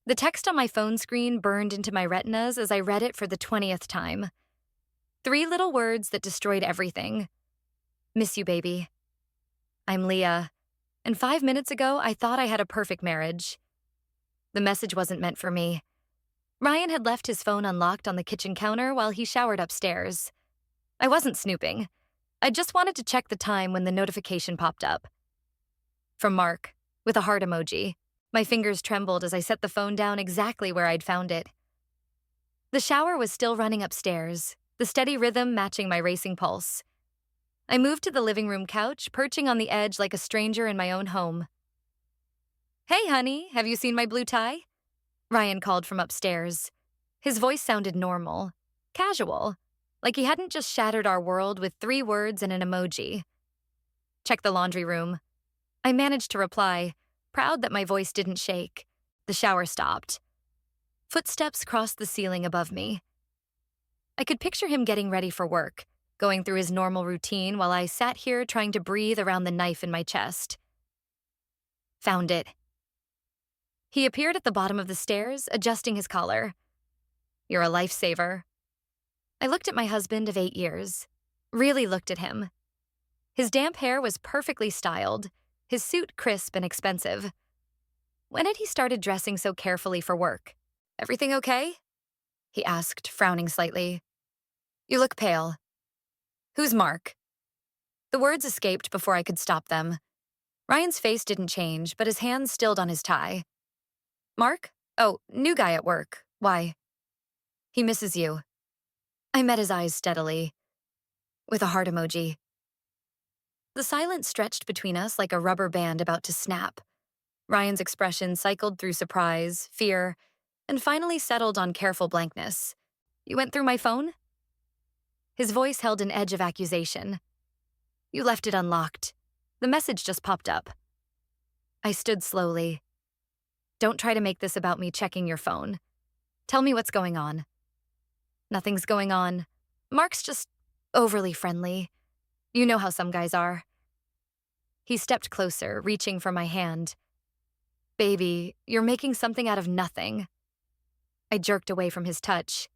The text on my phone screen burned into my retinas as I read it for the 20th time. 3 little words that destroyed everything. Miss you, baby. I'm Leah, and 5 minutes ago I thought I had a perfect marriage. The message wasn't meant for me. Ryan had left his phone unlocked on the kitchen counter while he showered upstairs. I wasn't snooping. I just wanted to check the time when the notification popped up. From Mark, with a heart emoji. My fingers trembled as I set the phone down exactly where I'd found it. The shower was still running upstairs, the steady rhythm matching my racing pulse. I moved to the living room couch, perching on the edge like a stranger in my own home. Hey, honey, have you seen my blue tie? Ryan called from upstairs. His voice sounded normal, casual, like he hadn't just shattered our world with 3 words and an emoji. Check the laundry room. I managed to reply, proud that my voice didn't shake. The shower stopped. Footsteps crossed the ceiling above me. I could picture him getting ready for work, going through his normal routine while I sat here trying to breathe around the knife in my chest. Found it. He appeared at the bottom of the stairs, adjusting his collar. You're a lifesaver. I looked at my husband of 8 years. Really looked at him. His damp hair was perfectly styled, his suit crisp and expensive. When had he started dressing so carefully for work? Everything okay? He asked, frowning slightly. You look pale. Who's Mark? The words escaped before I could stop them. Ryan's face didn't change, but his hands stilled on his tie. Mark? Oh, new guy at work. Why? He misses you. I met his eyes steadily, with a heart emoji. The silence stretched between us like a rubber band about to snap. Ryan's expression cycled through surprise, fear, and finally settled on careful blankness. You went through my phone? His voice held an edge of accusation. You left it unlocked. The message just popped up. I stood slowly. Don't try to make this about me checking your phone. Tell me what's going on. Nothing's going on. Mark's just overly friendly. You know how some guys are. He stepped closer, reaching for my hand. Baby, you're making something out of nothing. I jerked away from his touch.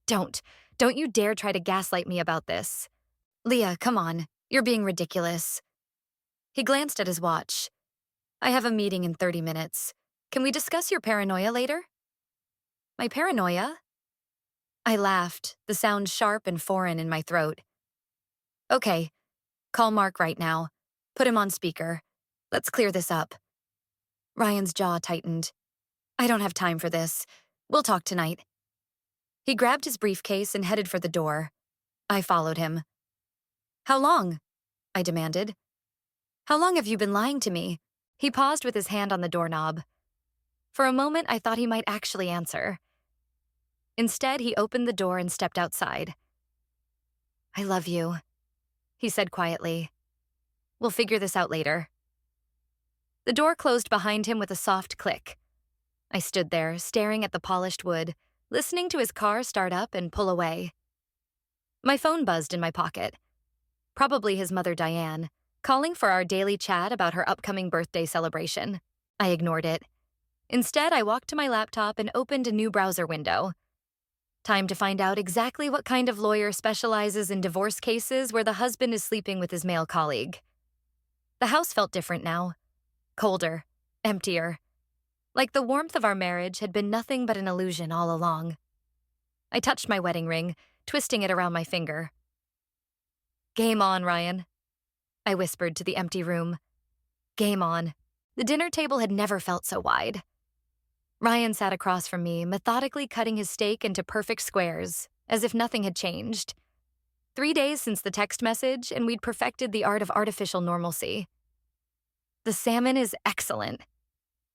Don't you dare try to gaslight me about this. Leah, come on, you're being ridiculous. He glanced at his watch. I have a meeting in 30 minutes. Can we discuss your paranoia later? My paranoia? I laughed, the sound sharp and foreign in my throat. Okay, call Mark right now. Put him on speaker. Let's clear this up. Ryan's jaw tightened. I don't have time for this. We'll talk tonight. He grabbed his briefcase and headed for the door. I followed him. How long? I demanded. How long have you been lying to me? He paused with his hand on the doorknob. For a moment, I thought he might actually answer. Instead, he opened the door and stepped outside. I love you, he said quietly. We'll figure this out later. The door closed behind him with a soft click. I stood there, staring at the polished wood, listening to his car start up and pull away. My phone buzzed in my pocket. Probably his mother, Diane, calling for our daily chat about her upcoming birthday celebration. I ignored it. Instead, I walked to my laptop and opened a new browser window. Time to find out exactly what kind of lawyer specializes in divorce cases where the husband is sleeping with his male colleague. The house felt different now. Colder, emptier. Like the warmth of our marriage had been nothing but an illusion all along. I touched my wedding ring, twisting it around my finger. Game on, Ryan, I whispered to the empty room. Game on. The dinner table had never felt so wide. Ryan sat across from me, methodically cutting his steak into perfect squares, as if nothing had changed. 3 days since the text message, and we'd perfected the art of artificial normalcy. The salmon is excellent,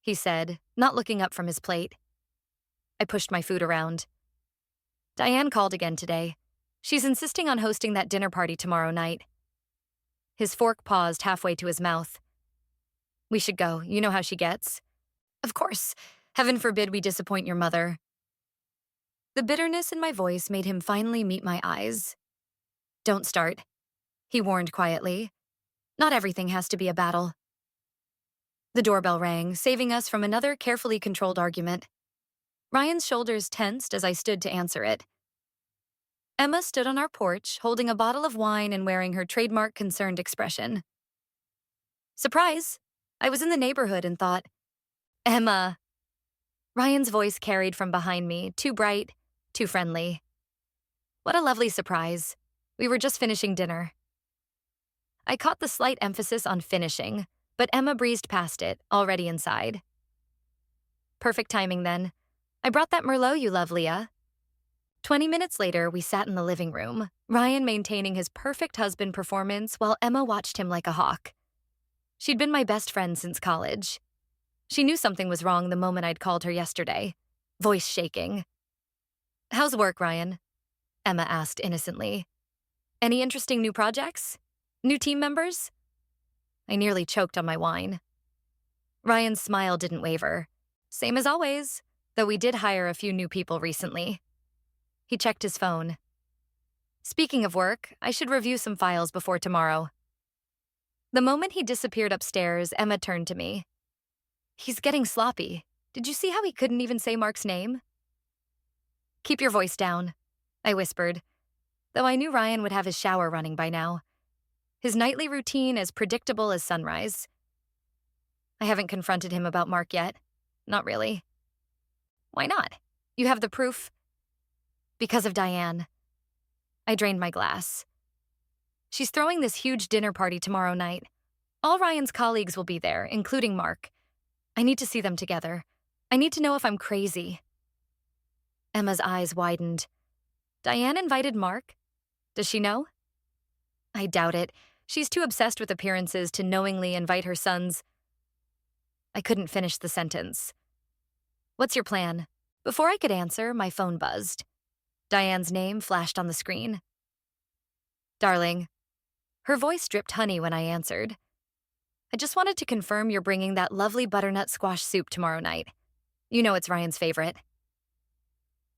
he said, not looking up from his plate. I pushed my food around. Diane called again today. She's insisting on hosting that dinner party tomorrow night. His fork paused halfway to his mouth. We should go. You know how she gets. Of course. Heaven forbid we disappoint your mother. The bitterness in my voice made him finally meet my eyes. Don't start, he warned quietly. Not everything has to be a battle. The doorbell rang, saving us from another carefully controlled argument. Ryan's shoulders tensed as I stood to answer it. Emma stood on our porch, holding a bottle of wine and wearing her trademark concerned expression. Surprise! I was in the neighborhood and thought, Emma. Ryan's voice carried from behind me, too bright, too friendly. What a lovely surprise. We were just finishing dinner. I caught the slight emphasis on finishing, but Emma breezed past it, already inside. Perfect timing then. I brought that Merlot you love, Leah. 20 minutes later, we sat in the living room, Ryan maintaining his perfect husband performance while Emma watched him like a hawk. She'd been my best friend since college. She knew something was wrong the moment I'd called her yesterday, voice shaking. How's work, Ryan? Emma asked innocently. Any interesting new projects? New team members? I nearly choked on my wine. Ryan's smile didn't waver. Same as always, though we did hire a few new people recently. He checked his phone. Speaking of work, I should review some files before tomorrow. The moment he disappeared upstairs, Emma turned to me. He's getting sloppy. Did you see how he couldn't even say Mark's name? Keep your voice down, I whispered, though I knew Ryan would have his shower running by now. His nightly routine as predictable as sunrise. I haven't confronted him about Mark yet. Not really. Why not? You have the proof. Because of Diane. I drained my glass. She's throwing this huge dinner party tomorrow night. All Ryan's colleagues will be there, including Mark. I need to see them together. I need to know if I'm crazy. Emma's eyes widened. Diane invited Mark? Does she know? I doubt it. She's too obsessed with appearances to knowingly invite her sons. I couldn't finish the sentence. What's your plan? Before I could answer, my phone buzzed. Diane's name flashed on the screen. Darling. Her voice dripped honey when I answered. I just wanted to confirm you're bringing that lovely butternut squash soup tomorrow night. You know it's Ryan's favorite.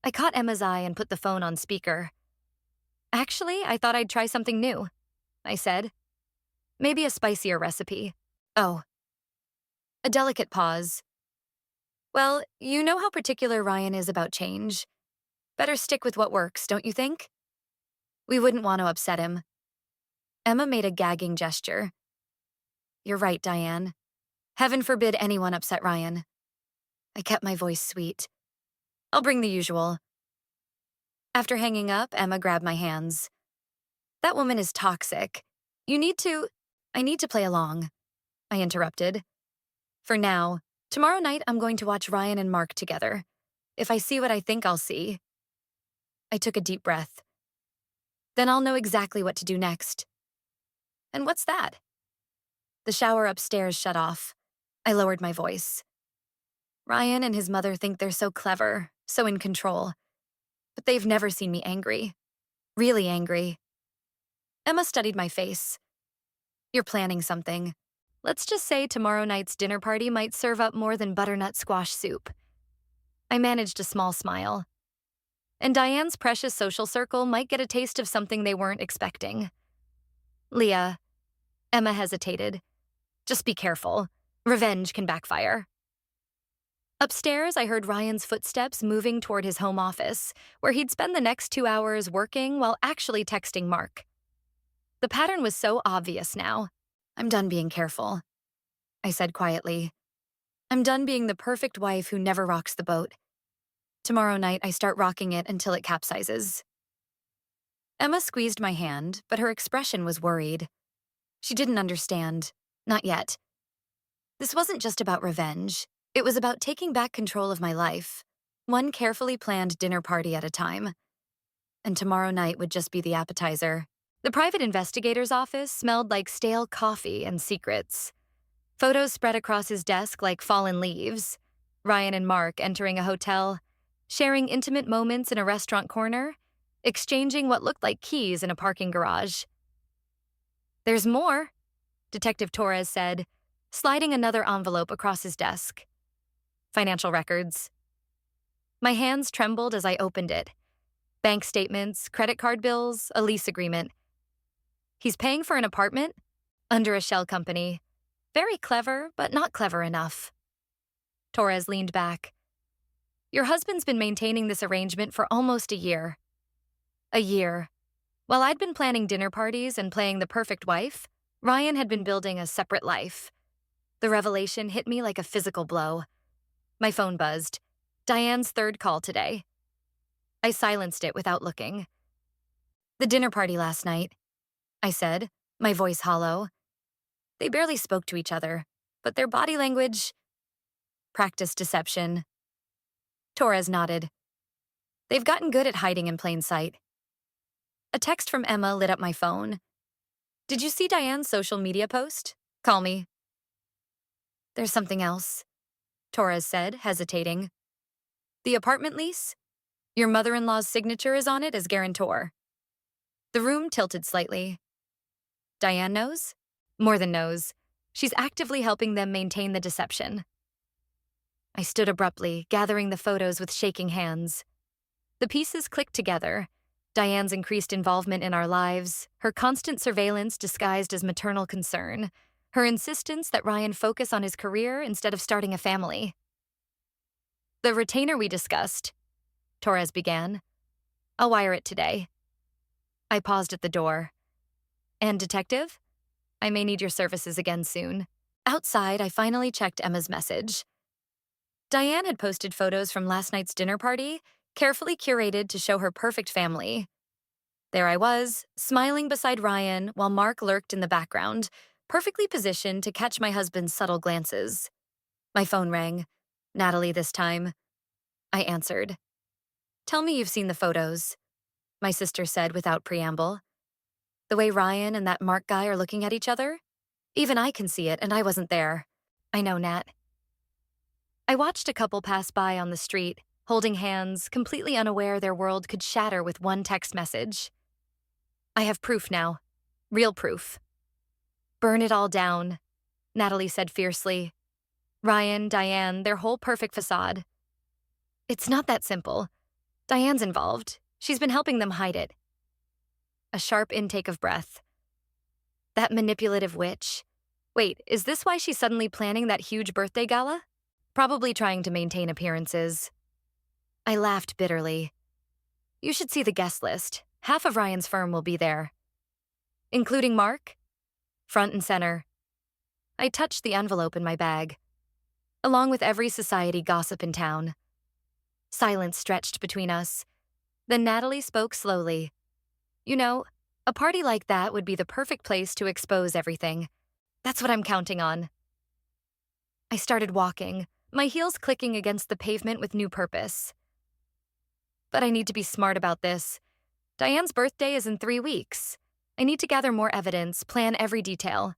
I caught Emma's eye and put the phone on speaker. Actually, I thought I'd try something new, I said. Maybe a spicier recipe. Oh. A delicate pause. Well, you know how particular Ryan is about change. Better stick with what works, don't you think? We wouldn't want to upset him. Emma made a gagging gesture. You're right, Diane. Heaven forbid anyone upset Ryan. I kept my voice sweet. I'll bring the usual. After hanging up, Emma grabbed my hands. That woman is toxic. I need to play along. I interrupted. For now, tomorrow night I'm going to watch Ryan and Mark together. If I see what I think I'll see. I took a deep breath. Then I'll know exactly what to do next. And what's that? The shower upstairs shut off. I lowered my voice. Ryan and his mother think they're so clever, so in control. But they've never seen me angry. Really angry. Emma studied my face. You're planning something. Let's just say tomorrow night's dinner party might serve up more than butternut squash soup. I managed a small smile. And Diane's precious social circle might get a taste of something they weren't expecting. Leah. Emma hesitated. Just be careful. Revenge can backfire. Upstairs, I heard Ryan's footsteps moving toward his home office, where he'd spend the next 2 hours working while actually texting Mark. The pattern was so obvious now. I'm done being careful, I said quietly. I'm done being the perfect wife who never rocks the boat. Tomorrow night, I start rocking it until it capsizes. Emma squeezed my hand, but her expression was worried. She didn't understand. Not yet. This wasn't just about revenge. It was about taking back control of my life, one carefully planned dinner party at a time. And tomorrow night would just be the appetizer. The private investigator's office smelled like stale coffee and secrets. Photos spread across his desk like fallen leaves. Ryan and Mark entering a hotel, sharing intimate moments in a restaurant corner, exchanging what looked like keys in a parking garage. There's more, Detective Torres said, sliding another envelope across his desk. Financial records. My hands trembled as I opened it. Bank statements, credit card bills, a lease agreement. He's paying for an apartment? Under a shell company. Very clever, but not clever enough. Torres leaned back. Your husband's been maintaining this arrangement for almost a year. A year. While I'd been planning dinner parties and playing the perfect wife, Ryan had been building a separate life. The revelation hit me like a physical blow. My phone buzzed. Diane's third call today. I silenced it without looking. The dinner party last night, I said, my voice hollow. They barely spoke to each other, but their body language practiced deception. Torres nodded. They've gotten good at hiding in plain sight. A text from Emma lit up my phone. Did you see Diane's social media post? Call me. There's something else, Torres said, hesitating. The apartment lease? Your mother-in-law's signature is on it as guarantor. The room tilted slightly. Diane knows? More than knows. She's actively helping them maintain the deception. I stood abruptly, gathering the photos with shaking hands. The pieces clicked together. Diane's increased involvement in our lives, her constant surveillance disguised as maternal concern, her insistence that Ryan focus on his career instead of starting a family. The retainer we discussed, Torres began. I'll wire it today. I paused at the door. And detective? I may need your services again soon. Outside, I finally checked Emma's message. Diane had posted photos from last night's dinner party, carefully curated to show her perfect family. There I was, smiling beside Ryan while Mark lurked in the background, perfectly positioned to catch my husband's subtle glances. My phone rang. Natalie this time. I answered. Tell me you've seen the photos, my sister said without preamble. The way Ryan and that Mark guy are looking at each other? Even I can see it, and I wasn't there. I know, Nat. I watched a couple pass by on the street, holding hands, completely unaware their world could shatter with one text message. I have proof now. Real proof. Burn it all down, Natalie said fiercely. Ryan, Diane, their whole perfect facade. It's not that simple. Diane's involved. She's been helping them hide it. A sharp intake of breath. That manipulative witch. Wait, is this why she's suddenly planning that huge birthday gala? Probably trying to maintain appearances. I laughed bitterly. You should see the guest list. Half of Ryan's firm will be there. Including Mark? Front and center. I touched the envelope in my bag. Along with every society gossip in town. Silence stretched between us. Then Natalie spoke slowly. You know, a party like that would be the perfect place to expose everything. That's what I'm counting on. I started walking, my heels clicking against the pavement with new purpose. But I need to be smart about this. Diane's birthday is in 3 weeks. I need to gather more evidence, plan every detail.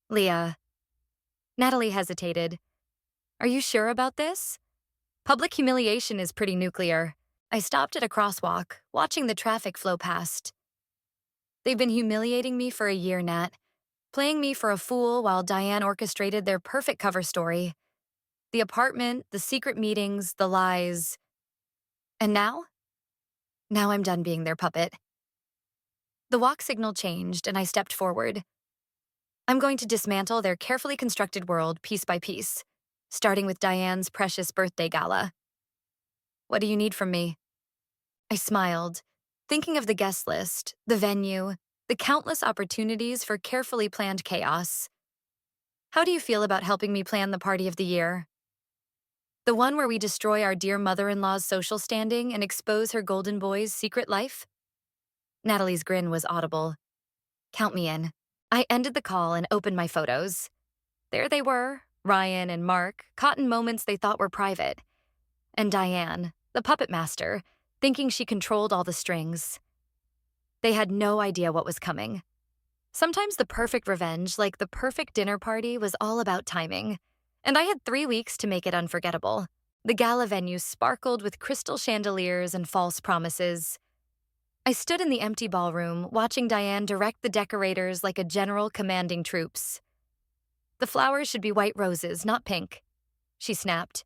Leah. Natalie hesitated. Are you sure about this? Public humiliation is pretty nuclear. I stopped at a crosswalk, watching the traffic flow past. They've been humiliating me for a year, Nat, playing me for a fool while Diane orchestrated their perfect cover story. The apartment, the secret meetings, the lies. And now? Now I'm done being their puppet. The walk signal changed, and I stepped forward. I'm going to dismantle their carefully constructed world piece by piece, starting with Diane's precious birthday gala. What do you need from me? I smiled, thinking of the guest list, the venue, the countless opportunities for carefully planned chaos. How do you feel about helping me plan the party of the year? The one where we destroy our dear mother-in-law's social standing and expose her golden boy's secret life? Natalie's grin was audible. Count me in. I ended the call and opened my photos. There they were, Ryan and Mark, caught in moments they thought were private. And Diane, the puppet master, thinking she controlled all the strings. They had no idea what was coming. Sometimes the perfect revenge, like the perfect dinner party, was all about timing. And I had 3 weeks to make it unforgettable. The gala venue sparkled with crystal chandeliers and false promises. I stood in the empty ballroom, watching Diane direct the decorators like a general commanding troops. The flowers should be white roses, not pink, she snapped.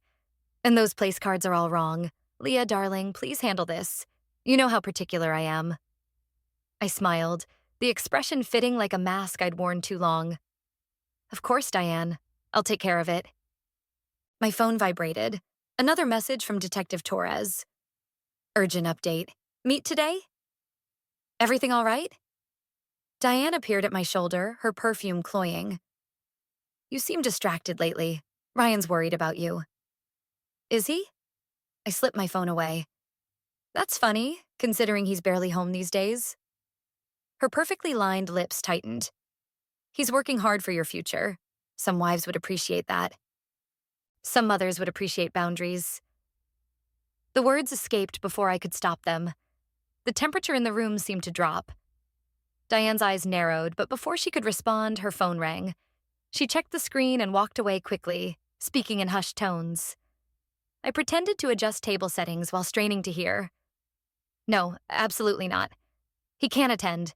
And those place cards are all wrong. Leah, darling, please handle this. You know how particular I am. I smiled, the expression fitting like a mask I'd worn too long. Of course, Diane. I'll take care of it. My phone vibrated. Another message from Detective Torres. Urgent update. Meet today? Everything all right? Diane appeared at my shoulder, her perfume cloying. You seem distracted lately. Ryan's worried about you. Is he? I slipped my phone away. That's funny, considering he's barely home these days. Her perfectly lined lips tightened. He's working hard for your future. Some wives would appreciate that. Some mothers would appreciate boundaries. The words escaped before I could stop them. The temperature in the room seemed to drop. Diane's eyes narrowed, but before she could respond, her phone rang. She checked the screen and walked away quickly, speaking in hushed tones. I pretended to adjust table settings while straining to hear. No, absolutely not. He can't attend.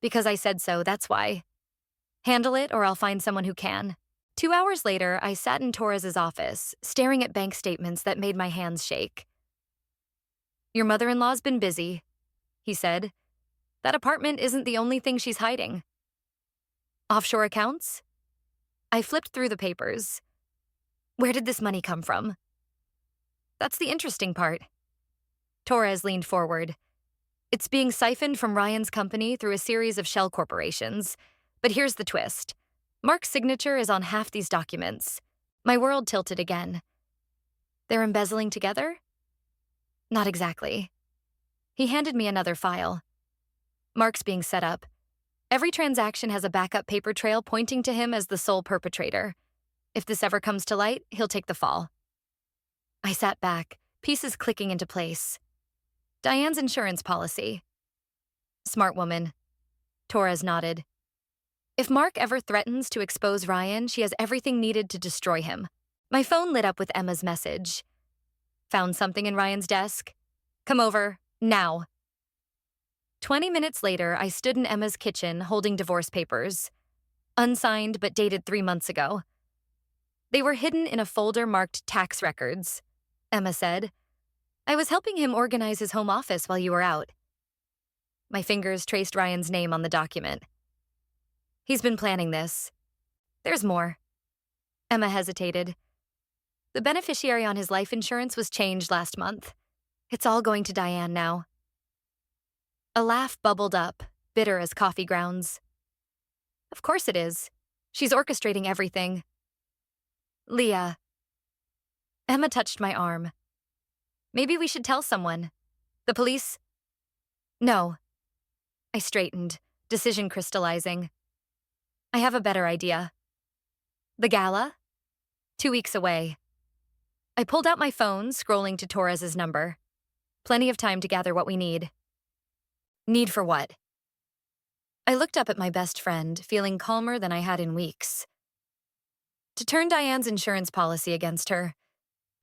Because I said so, that's why. Handle it or I'll find someone who can. 2 hours later, I sat in Torres's office, staring at bank statements that made my hands shake. Your mother-in-law's been busy, he said. That apartment isn't the only thing she's hiding. Offshore accounts? I flipped through the papers. Where did this money come from? That's the interesting part. Torres leaned forward. It's being siphoned from Ryan's company through a series of shell corporations. But here's the twist. Mark's signature is on half these documents. My world tilted again. They're embezzling together? Not exactly. He handed me another file. Mark's being set up. Every transaction has a backup paper trail pointing to him as the sole perpetrator. If this ever comes to light, he'll take the fall. I sat back, pieces clicking into place. Diane's insurance policy. Smart woman. Torres nodded. If Mark ever threatens to expose Ryan, she has everything needed to destroy him. My phone lit up with Emma's message. Found something in Ryan's desk? Come over, now. 20 minutes later, I stood in Emma's kitchen holding divorce papers. Unsigned but dated 3 months ago. They were hidden in a folder marked tax records. Emma said, I was helping him organize his home office while you were out. My fingers traced Ryan's name on the document. He's been planning this. There's more. Emma hesitated. The beneficiary on his life insurance was changed last month. It's all going to Diane now. A laugh bubbled up, bitter as coffee grounds. Of course it is. She's orchestrating everything. Leah. Emma touched my arm. Maybe we should tell someone. The police? No. I straightened, decision crystallizing. I have a better idea. The gala? 2 weeks away. I pulled out my phone, scrolling to Torres's number. Plenty of time to gather what we need. Need for what? I looked up at my best friend, feeling calmer than I had in weeks. To turn Diane's insurance policy against her.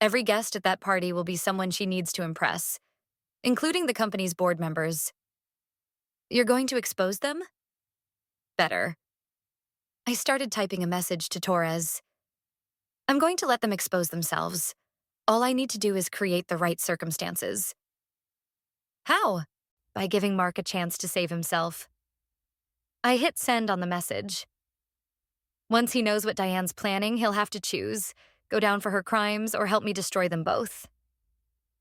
Every guest at that party will be someone she needs to impress, including the company's board members. You're going to expose them? Better. I started typing a message to Torres. I'm going to let them expose themselves. All I need to do is create the right circumstances. How? By giving Mark a chance to save himself. I hit send on the message. Once he knows what Diane's planning, he'll have to choose, go down for her crimes or help me destroy them both.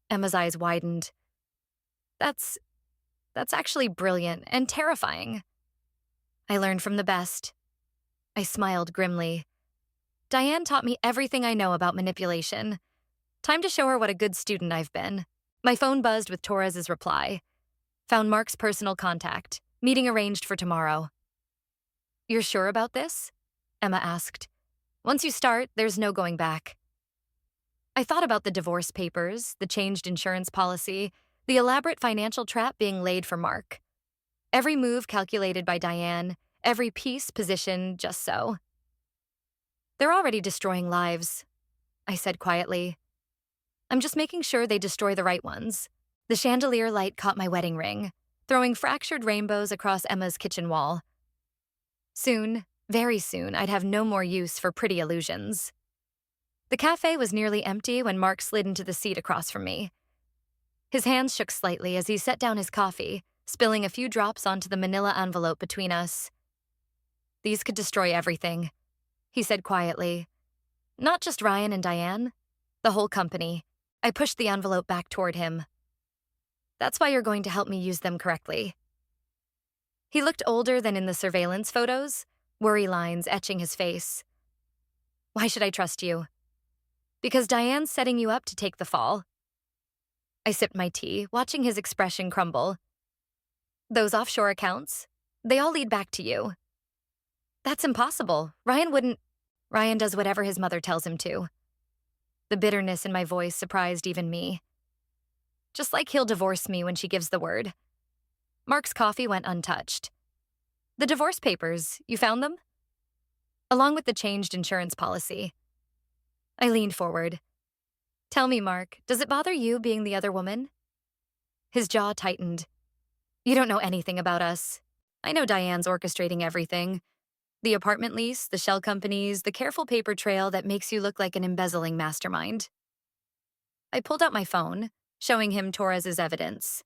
Emma's eyes widened. That's actually brilliant and terrifying. I learned from the best. I smiled grimly. Diane taught me everything I know about manipulation. Time to show her what a good student I've been. My phone buzzed with Torres's reply. Found Mark's personal contact. Meeting arranged for tomorrow. You're sure about this? Emma asked. Once you start, there's no going back. I thought about the divorce papers, the changed insurance policy, the elaborate financial trap being laid for Mark. Every move calculated by Diane, every piece positioned just so. They're already destroying lives, I said quietly. I'm just making sure they destroy the right ones. The chandelier light caught my wedding ring, throwing fractured rainbows across Emma's kitchen wall. Soon, very soon, I'd have no more use for pretty illusions. The cafe was nearly empty when Mark slid into the seat across from me. His hands shook slightly as he set down his coffee, spilling a few drops onto the manila envelope between us. These could destroy everything, he said quietly. Not just Ryan and Diane, the whole company. I pushed the envelope back toward him. That's why you're going to help me use them correctly. He looked older than in the surveillance photos, worry lines etching his face. Why should I trust you? Because Diane's setting you up to take the fall. I sipped my tea, watching his expression crumble. Those offshore accounts, they all lead back to you. That's impossible. Ryan does whatever his mother tells him to. The bitterness in my voice surprised even me. Just like he'll divorce me when she gives the word. Mark's coffee went untouched. The divorce papers, you found them? Along with the changed insurance policy. I leaned forward. Tell me, Mark, does it bother you being the other woman? His jaw tightened. You don't know anything about us. I know Diane's orchestrating everything. The apartment lease, the shell companies, the careful paper trail that makes you look like an embezzling mastermind. I pulled out my phone, showing him Torres's evidence.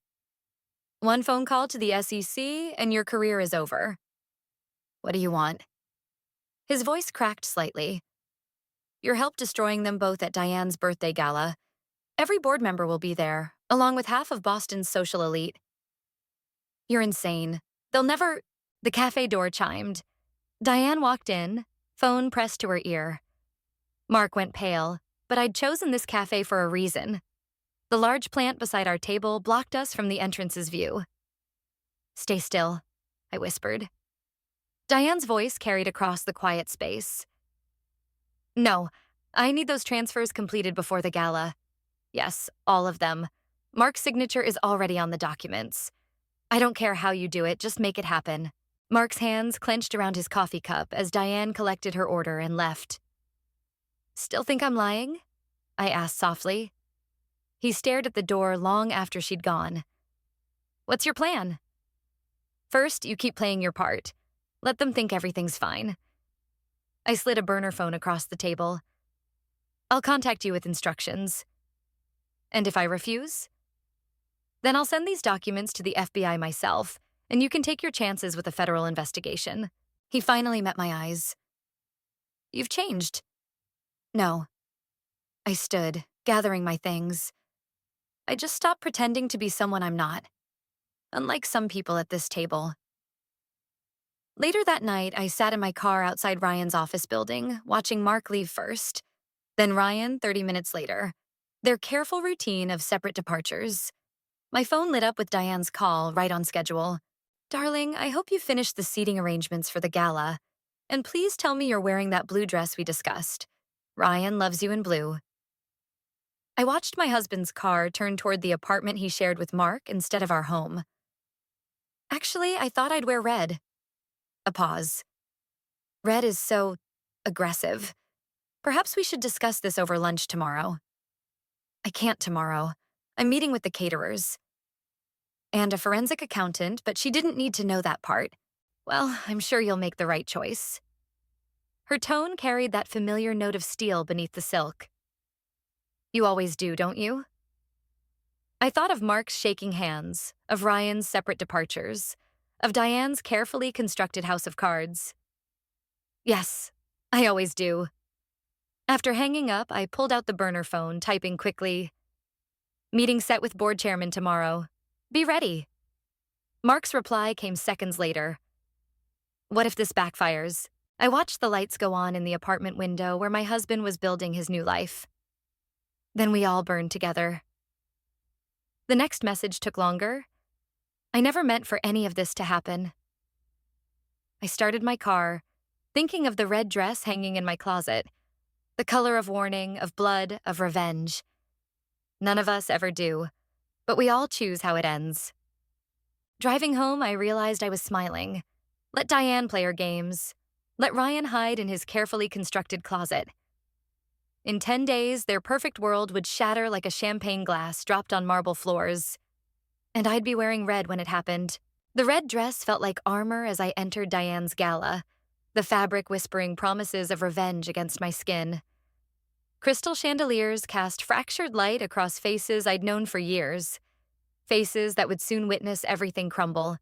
One phone call to the SEC and your career is over. What do you want? His voice cracked slightly. Your help destroying them both at Diane's birthday gala. Every board member will be there, along with half of Boston's social elite. You're insane. They'll never... The cafe door chimed. Diane walked in, phone pressed to her ear. Mark went pale, but I'd chosen this cafe for a reason. The large plant beside our table blocked us from the entrance's view. Stay still, I whispered. Diane's voice carried across the quiet space. No, I need those transfers completed before the gala. Yes, all of them. Mark's signature is already on the documents. I don't care how you do it, just make it happen. Mark's hands clenched around his coffee cup as Diane collected her order and left. Still think I'm lying? I asked softly. He stared at the door long after she'd gone. What's your plan? First, you keep playing your part. Let them think everything's fine. I slid a burner phone across the table. I'll contact you with instructions. And if I refuse? Then I'll send these documents to the FBI myself, and you can take your chances with a federal investigation. He finally met my eyes. You've changed. No. I stood, gathering my things. I just stopped pretending to be someone I'm not. Unlike some people at this table. Later that night, I sat in my car outside Ryan's office building, watching Mark leave first. Then Ryan 30 minutes later. Their careful routine of separate departures. My phone lit up with Diane's call, right on schedule. Darling, I hope you finished the seating arrangements for the gala. And please tell me you're wearing that blue dress we discussed. Ryan loves you in blue. I watched my husband's car turn toward the apartment he shared with Mark instead of our home. Actually, I thought I'd wear red. A pause. Red is so aggressive. Perhaps we should discuss this over lunch tomorrow. I can't tomorrow. I'm meeting with the caterers. And a forensic accountant, but she didn't need to know that part. Well, I'm sure you'll make the right choice. Her tone carried that familiar note of steel beneath the silk. You always do, don't you? I thought of Mark's shaking hands, of Ryan's separate departures, of Diane's carefully constructed house of cards. Yes, I always do. After hanging up, I pulled out the burner phone, typing quickly, Meeting set with board chairman tomorrow. Be ready. Mark's reply came seconds later. What if this backfires? I watched the lights go on in the apartment window where my husband was building his new life. Then we all burned together. The next message took longer. I never meant for any of this to happen. I started my car, thinking of the red dress hanging in my closet, the color of warning, of blood, of revenge. None of us ever do, but we all choose how it ends. Driving home, I realized I was smiling. Let Diane play her games. Let Ryan hide in his carefully constructed closet. In 10 days, their perfect world would shatter like a champagne glass dropped on marble floors. And I'd be wearing red when it happened. The red dress felt like armor as I entered Diane's gala, the fabric whispering promises of revenge against my skin. Crystal chandeliers cast fractured light across faces I'd known for years, faces that would soon witness everything crumble.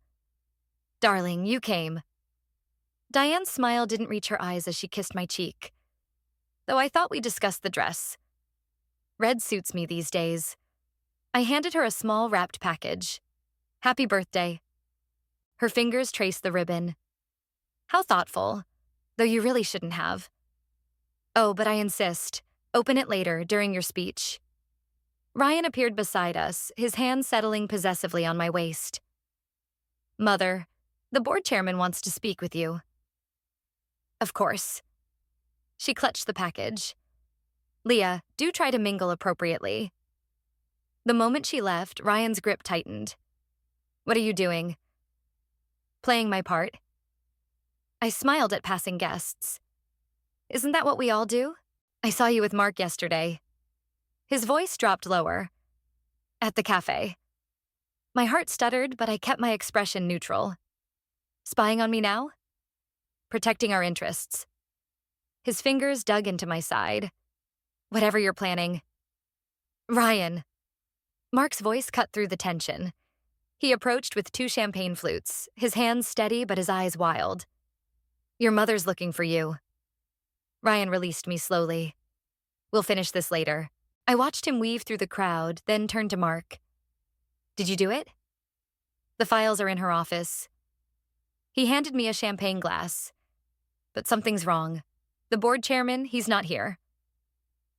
Darling, you came. Diane's smile didn't reach her eyes as she kissed my cheek, though I thought we discussed the dress. Red suits me these days. I handed her a small wrapped package. Happy birthday. Her fingers traced the ribbon. How thoughtful, though you really shouldn't have. Oh, but I insist. Open it later, during your speech. Ryan appeared beside us, his hand settling possessively on my waist. Mother, the board chairman wants to speak with you. Of course. She clutched the package. Leah, do try to mingle appropriately. The moment she left, Ryan's grip tightened. What are you doing? Playing my part. I smiled at passing guests. Isn't that what we all do? I saw you with Mark yesterday. His voice dropped lower. At the cafe. My heart stuttered, but I kept my expression neutral. Spying on me now? Protecting our interests. His fingers dug into my side. Whatever you're planning. Ryan. Mark's voice cut through the tension. He approached with 2 champagne flutes, his hands steady but his eyes wild. Your mother's looking for you. Ryan released me slowly. We'll finish this later. I watched him weave through the crowd, then turned to Mark. Did you do it? The files are in her office. He handed me a champagne glass. But something's wrong. The board chairman, he's not here.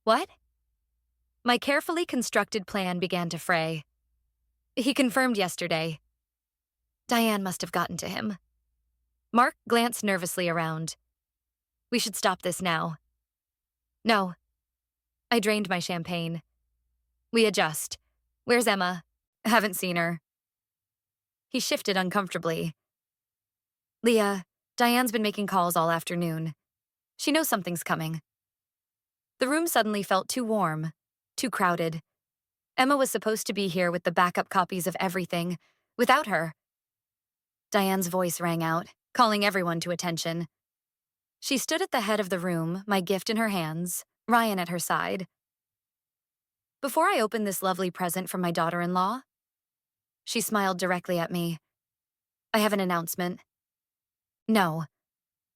What? My carefully constructed plan began to fray. He confirmed yesterday. Diane must have gotten to him. Mark glanced nervously around. We should stop this now. No. I drained my champagne. We adjust. Where's Emma? Haven't seen her. He shifted uncomfortably. Leah, Diane's been making calls all afternoon. She knows something's coming. The room suddenly felt too warm, too crowded. Emma was supposed to be here with the backup copies of everything. Without her. Diane's voice rang out, calling everyone to attention. She stood at the head of the room, my gift in her hands, Ryan at her side. Before I open this lovely present from my daughter-in-law, she smiled directly at me. I have an announcement. No,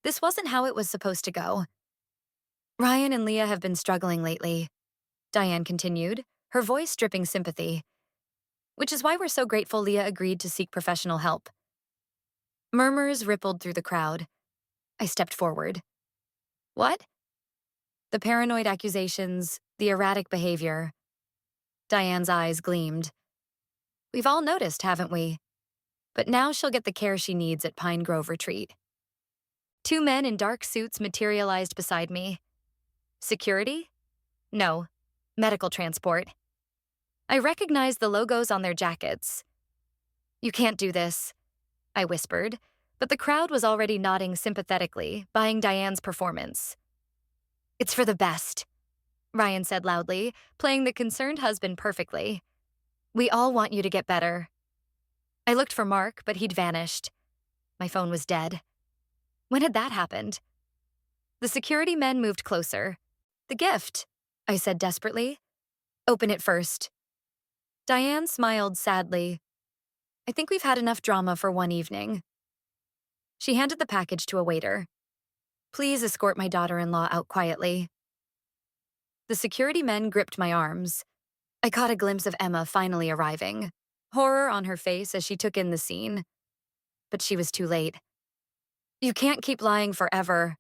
this wasn't how it was supposed to go. Ryan and Leah have been struggling lately, Diane continued, her voice dripping sympathy, which is why we're so grateful Leah agreed to seek professional help. Murmurs rippled through the crowd. I stepped forward. What? The paranoid accusations, the erratic behavior. Diane's eyes gleamed. We've all noticed, haven't we? But now she'll get the care she needs at Pine Grove Retreat. 2 men in dark suits materialized beside me. Security? No. Medical transport. I recognized the logos on their jackets. You can't do this, I whispered, but the crowd was already nodding sympathetically, buying Diane's performance. It's for the best, Ryan said loudly, playing the concerned husband perfectly. We all want you to get better. I looked for Mark, but he'd vanished. My phone was dead. When had that happened? The security men moved closer. The gift, I said desperately. Open it first. Diane smiled sadly. I think we've had enough drama for one evening. She handed the package to a waiter. Please escort my daughter-in-law out quietly. The security men gripped my arms. I caught a glimpse of Emma finally arriving, horror on her face as she took in the scene. But she was too late. You can't keep lying forever,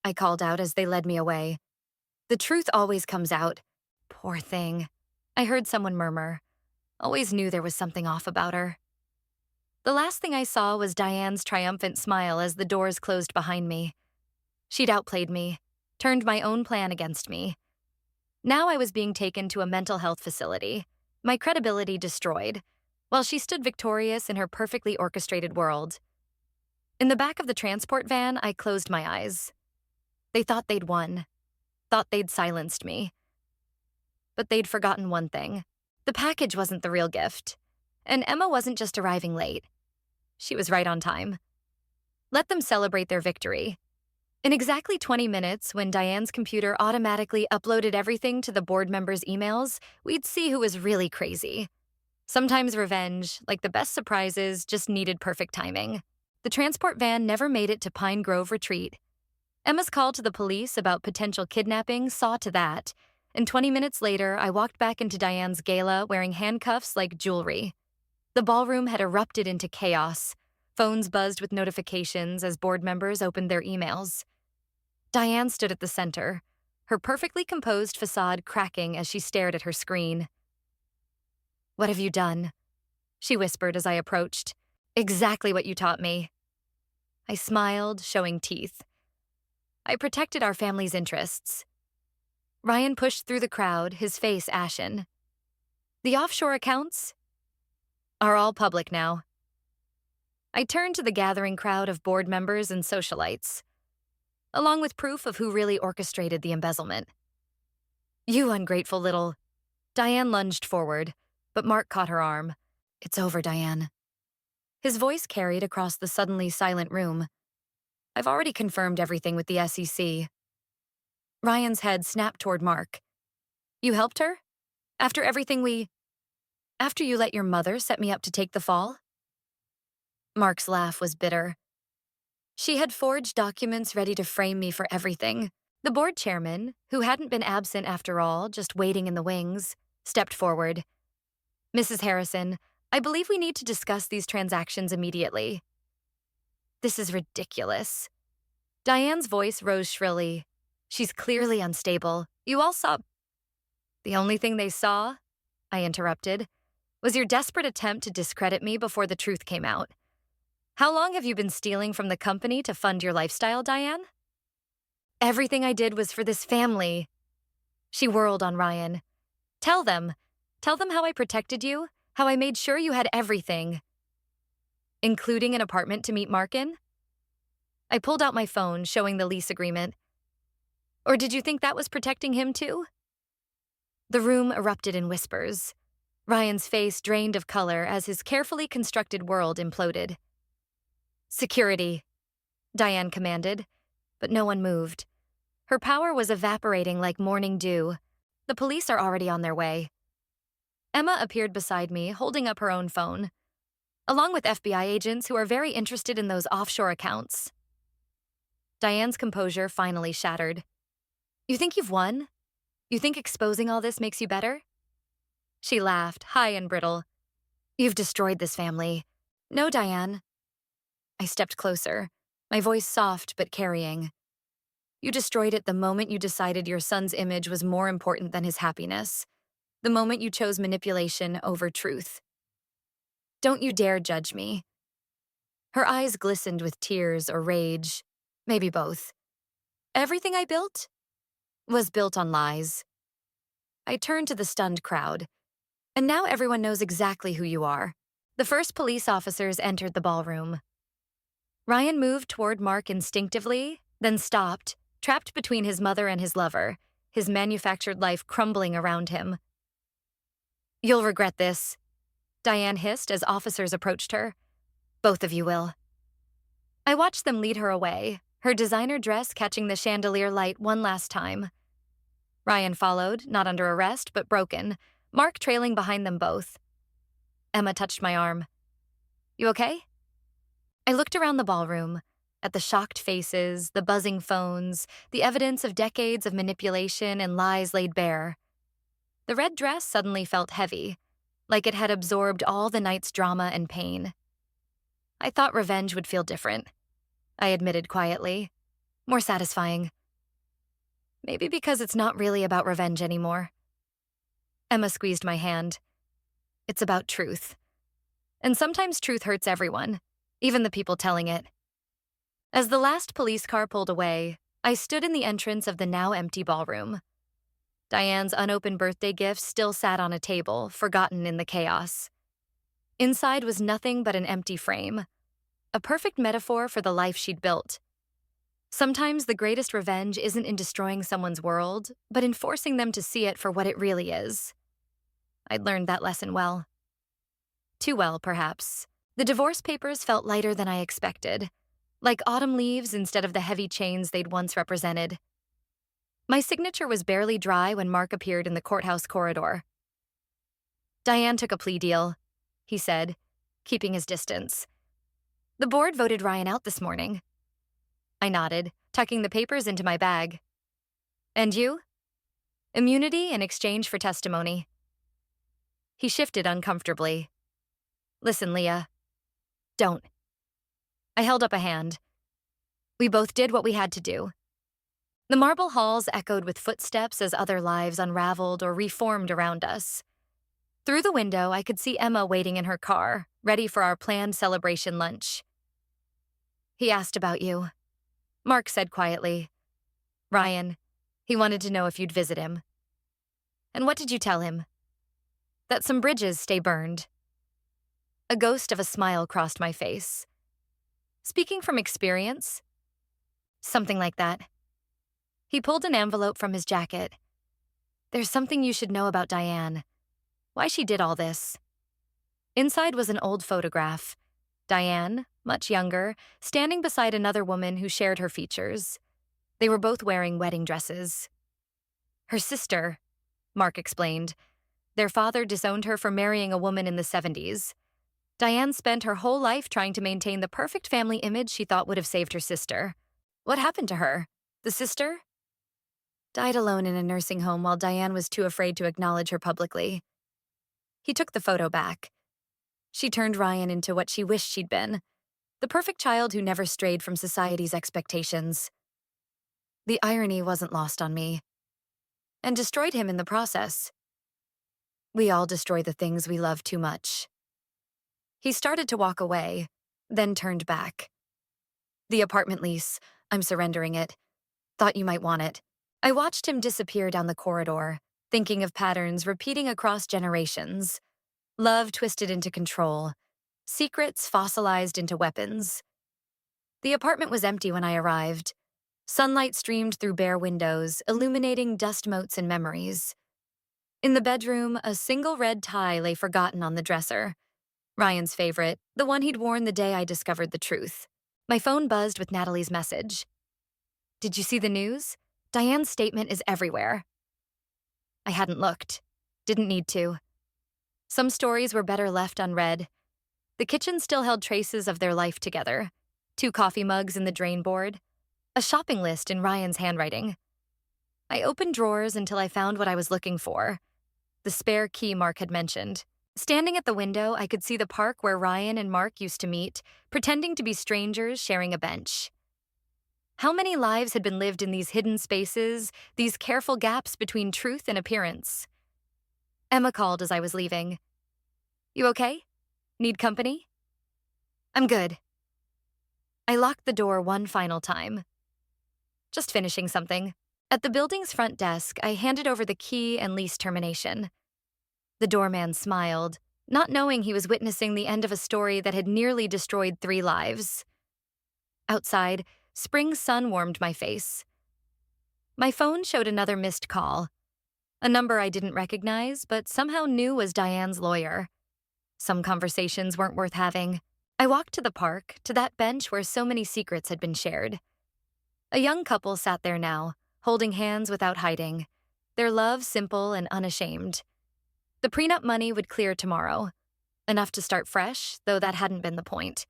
I called out as they led me away. The truth always comes out. Poor thing, I heard someone murmur. Always knew there was something off about her. The last thing I saw was Diane's triumphant smile as the doors closed behind me. She'd outplayed me, turned my own plan against me. Now I was being taken to a mental health facility, my credibility destroyed, while she stood victorious in her perfectly orchestrated world. In the back of the transport van, I closed my eyes. They thought they'd won, thought they'd silenced me. But they'd forgotten one thing. The package wasn't the real gift, and Emma wasn't just arriving late. She was right on time. Let them celebrate their victory. In exactly 20 minutes, when Diane's computer automatically uploaded everything to the board members' emails, we'd see who was really crazy. Sometimes revenge, like the best surprises, just needed perfect timing. The transport van never made it to Pine Grove Retreat. Emma's call to the police about potential kidnapping saw to that, and 20 minutes later, I walked back into Diane's gala wearing handcuffs like jewelry. The ballroom had erupted into chaos. Phones buzzed with notifications as board members opened their emails. Diane stood at the center, her perfectly composed facade cracking as she stared at her screen. "What have you done?" she whispered as I approached. "Exactly what you taught me." I smiled, showing teeth. "I protected our family's interests." Ryan pushed through the crowd, his face ashen. "The offshore accounts are all public now." I turned to the gathering crowd of board members and socialites, along with proof of who really orchestrated the embezzlement. "You ungrateful little—" Diane lunged forward, but Mark caught her arm. "It's over, Diane." His voice carried across the suddenly silent room. "I've already confirmed everything with the SEC." Ryan's head snapped toward Mark. "You helped her? After everything after you let your mother set me up to take the fall?" Mark's laugh was bitter. "She had forged documents ready to frame me for everything." The board chairman, who hadn't been absent after all, just waiting in the wings, stepped forward. "Mrs. Harrison, I believe we need to discuss these transactions immediately." "This is ridiculous." Diane's voice rose shrilly. "She's clearly unstable. You all saw—" "The only thing they saw," I interrupted, "was your desperate attempt to discredit me before the truth came out. How long have you been stealing from the company to fund your lifestyle, Diane?" "Everything I did was for this family." She whirled on Ryan. Tell them how I protected you, how I made sure you had everything." "Including an apartment to meet Mark in?" I pulled out my phone, showing the lease agreement. "Or did you think that was protecting him too?" The room erupted in whispers. Ryan's face drained of color as his carefully constructed world imploded. "Security," Diane commanded, but no one moved. Her power was evaporating like morning dew. "The police are already on their way." Emma appeared beside me, holding up her own phone, along with FBI agents who are very interested in those offshore accounts. Diane's composure finally shattered. "You think you've won? You think exposing all this makes you better?" She laughed, high and brittle. "You've destroyed this family." "No, Diane." I stepped closer, my voice soft but carrying. "You destroyed it the moment you decided your son's image was more important than his happiness. The moment you chose manipulation over truth. Don't you dare judge me." Her eyes glistened with tears or rage, maybe both. "Everything I built was built on lies." I turned to the stunned crowd. "And now everyone knows exactly who you are." The first police officers entered the ballroom. Ryan moved toward Mark instinctively, then stopped, trapped between his mother and his lover, his manufactured life crumbling around him. "You'll regret this," Diane hissed as officers approached her. "Both of you will." I watched them lead her away, her designer dress catching the chandelier light one last time. Ryan followed, not under arrest, but broken, Mark trailing behind them both. Emma touched my arm. "You okay?" I looked around the ballroom, at the shocked faces, the buzzing phones, the evidence of decades of manipulation and lies laid bare. The red dress suddenly felt heavy, like it had absorbed all the night's drama and pain. "I thought revenge would feel different," I admitted quietly. "More satisfying." "Maybe because it's not really about revenge anymore." Emma squeezed my hand. "It's about truth. And sometimes truth hurts everyone, even the people telling it." As the last police car pulled away, I stood in the entrance of the now empty ballroom. Diane's unopened birthday gift still sat on a table, forgotten in the chaos. Inside was nothing but an empty frame, a perfect metaphor for the life she'd built. Sometimes the greatest revenge isn't in destroying someone's world, but in forcing them to see it for what it really is. I'd learned that lesson well. Too well, perhaps. The divorce papers felt lighter than I expected, like autumn leaves instead of the heavy chains they'd once represented. My signature was barely dry when Mark appeared in the courthouse corridor. "Diane took a plea deal," he said, keeping his distance. The board voted Ryan out this morning. I nodded, tucking the papers into my bag. And you? Immunity in exchange for testimony. He shifted uncomfortably. Listen, Leah. Don't. I held up a hand. We both did what we had to do. The marble halls echoed with footsteps as other lives unraveled or reformed around us. Through the window, I could see Emma waiting in her car, ready for our planned celebration lunch. He asked about you. Mark said quietly. Ryan, he wanted to know if you'd visit him. And what did you tell him? That some bridges stay burned. A ghost of a smile crossed my face. Speaking from experience? Something like that. He pulled an envelope from his jacket. There's something you should know about Diane. Why she did all this. Inside was an old photograph. Diane, much younger, standing beside another woman who shared her features. They were both wearing wedding dresses. Her sister, Mark explained. Their father disowned her for marrying a woman in the 70s. Diane spent her whole life trying to maintain the perfect family image she thought would have saved her sister. What happened to her? The sister? Died alone in a nursing home while Diane was too afraid to acknowledge her publicly. He took the photo back. She turned Ryan into what she wished she'd been, the perfect child who never strayed from society's expectations. The irony wasn't lost on me, and destroyed him in the process. We all destroy the things we love too much. He started to walk away, then turned back. The apartment lease, I'm surrendering it. Thought you might want it. I watched him disappear down the corridor, thinking of patterns repeating across generations. Love twisted into control. Secrets fossilized into weapons. The apartment was empty when I arrived. Sunlight streamed through bare windows, illuminating dust motes and memories. In the bedroom, a single red tie lay forgotten on the dresser. Ryan's favorite, the one he'd worn the day I discovered the truth. My phone buzzed with Natalie's message. Did you see the news? Diane's statement is everywhere. I hadn't looked. Didn't need to. Some stories were better left unread. The kitchen still held traces of their life together. 2 coffee mugs in the drain board. A shopping list in Ryan's handwriting. I opened drawers until I found what I was looking for. The spare key Mark had mentioned. Standing at the window, I could see the park where Ryan and Mark used to meet, pretending to be strangers sharing a bench. How many lives had been lived in these hidden spaces, these careful gaps between truth and appearance? Emma called as I was leaving. You okay? Need company? I'm good. I locked the door one final time. Just finishing something. At the building's front desk, I handed over the key and lease termination. The doorman smiled, not knowing he was witnessing the end of a story that had nearly destroyed 3 lives. Outside, spring sun warmed my face. My phone showed another missed call. A number I didn't recognize, but somehow knew was Diane's lawyer. Some conversations weren't worth having. I walked to the park, to that bench where so many secrets had been shared. A young couple sat there now, holding hands without hiding, their love simple and unashamed. The prenup money would clear tomorrow. Enough to start fresh, though that hadn't been the point.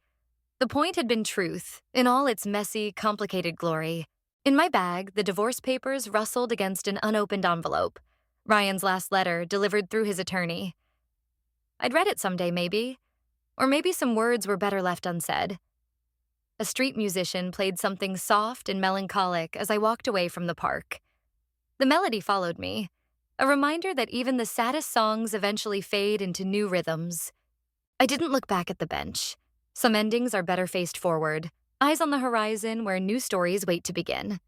The point had been truth, in all its messy, complicated glory. In my bag, the divorce papers rustled against an unopened envelope. Ryan's last letter, delivered through his attorney. I'd read it someday, maybe. Or maybe some words were better left unsaid. A street musician played something soft and melancholic as I walked away from the park. The melody followed me, a reminder that even the saddest songs eventually fade into new rhythms. I didn't look back at the bench. Some endings are better faced forward, eyes on the horizon where new stories wait to begin.